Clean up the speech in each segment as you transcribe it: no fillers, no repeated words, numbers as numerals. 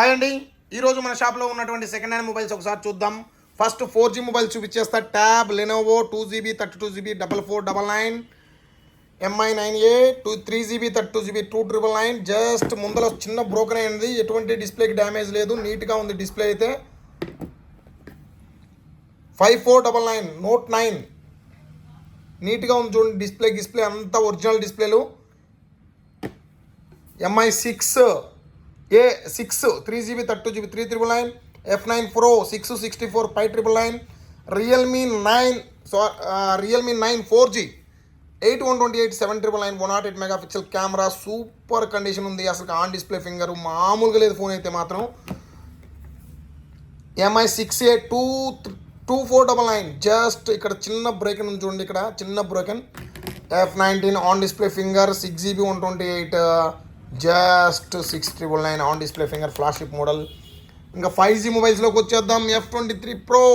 Hi అండి, ఈరోజు మన షాప్లో ఉన్నటువంటి సెకండ్ హ్యాండ్ మొబైల్స్ ఒకసారి చూద్దాం. ఫస్ట్ 4G మొబైల్ చూపించేస్తా. Tab Lenovo 2GB 32GB 4499, MI9A 3GB 32GB 2999. Just ముందర చిన్న బ్రోకెన్ అయింది, ఎటువంటి డిస్ప్లేకి డ్యామేజ్ లేదు, నీట్గా ఉంది డిస్ప్లే అయితే. 5499 Note 9 నీట్గా ఉంది చూడండి, డిస్ప్లే అంతా original డిస్ప్లేలు. MI6A6 3GB 32GB 3999, F9 Pro 664 5999, Realme 9 4G 8128 7999, 108 megapixel camera, super condition ఉంది. అసలు ఆన్ డిస్ప్లే ఫింగర్ మామూలుగా లేదు ఫోన్ అయితే మాత్రం. MI6A 2499 జస్ట్ ఇక్కడ చిన్న బ్రేక్ ఉంది చూడండి, ఇక్కడ చిన్న broken. F19 on display finger 6GB 128, just 699 on display finger, flagship model. ఇంకా 5G మొబైల్స్లోకి వచ్చేద్దాం. F23 Pro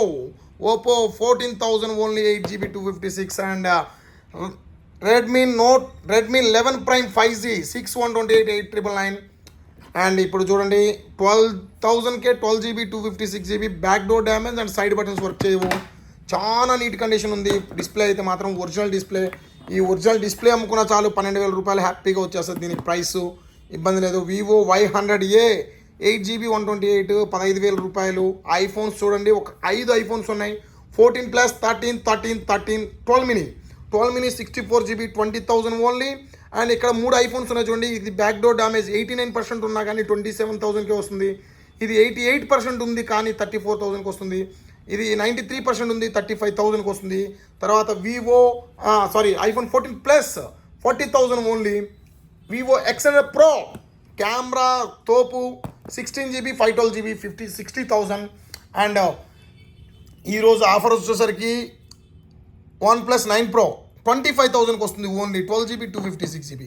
Oppo 14,000 only 8GB 256, and Redmi 11 Prime 5G 6128 8999. And ఇప్పుడు చూడండి 12,000K 12GB 256GB, back door damage and side buttons work చేయవు, చాలా neat condition ఉంది. Display అయితే మాత్రం ఒరిజినల్ డిస్ప్లే. ఈ ఒరిజినల్ డిస్ప్లే అమ్ముకున్న చాలు 12,000 రూపాయలు హ్యాపీగా వచ్చేస్తుంది. దీనికి ప్రైస్ ఇబ్బంది లేదు. వివో Y100A 8GB 128 15,000 రూపాయలు. ఐఫోన్స్ చూడండి, ఒక 5 ఐఫోన్స్ ఉన్నాయి. 14 Plus 13 12 mini 64GB 20,000 only. And ఇక్కడ 3 ఐఫోన్స్ ఉన్నాయి చూడండి. ఇది బ్యాక్ డోర్ డామేజ్ 89% ఉన్నా కానీ 27,000కే వస్తుంది. ఇది 88% ఉంది కానీ 34,000కి వస్తుంది. ఇది 93% ఉంది 35,000కి వస్తుంది. తర్వాత iPhone 14 Plus 40,000 only. Vivo X100 Pro camera తోపు 16GB 512GB 60,000. అండ్ ఈరోజు ఆఫర్ వచ్చేసరికి OnePlus 9 Pro 25,000కి వస్తుంది only, 12GB 256GB.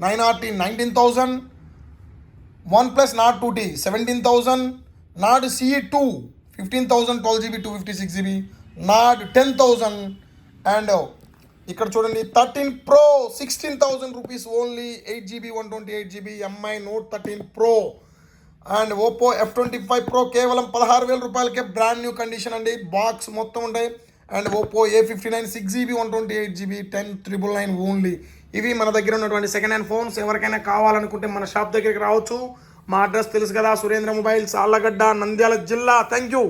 9RT 19,000, OnePlus Nord 2T 17,000, Nord CE2 15,000 12GB 256GB, Nord 10,000. And ఇక్కడ చూడండి 13 Pro 16,000 rupees only, 8GB 128GB, MI Note 13 Pro. And Oppo F25 Pro కేవలం 16,000 రూపాయలకే brand new condition అండి, box మొత్తం ఉంటాయి. And Oppo A59 6GB 128GB 10,999 only. ఇవి మన దగ్గర ఉన్నటువంటి సెకండ్ హ్యాండ్ ఫోన్స్. ఎవరికైనా కావాలనుకుంటే మన షాప్ దగ్గరికి రావచ్చు. మా అడ్రస్ తెలుసు కదా, సురేంద్ర మొబైల్స్, ఆళ్ళగడ్డ, నంద్యాల జిల్లా. Thank you.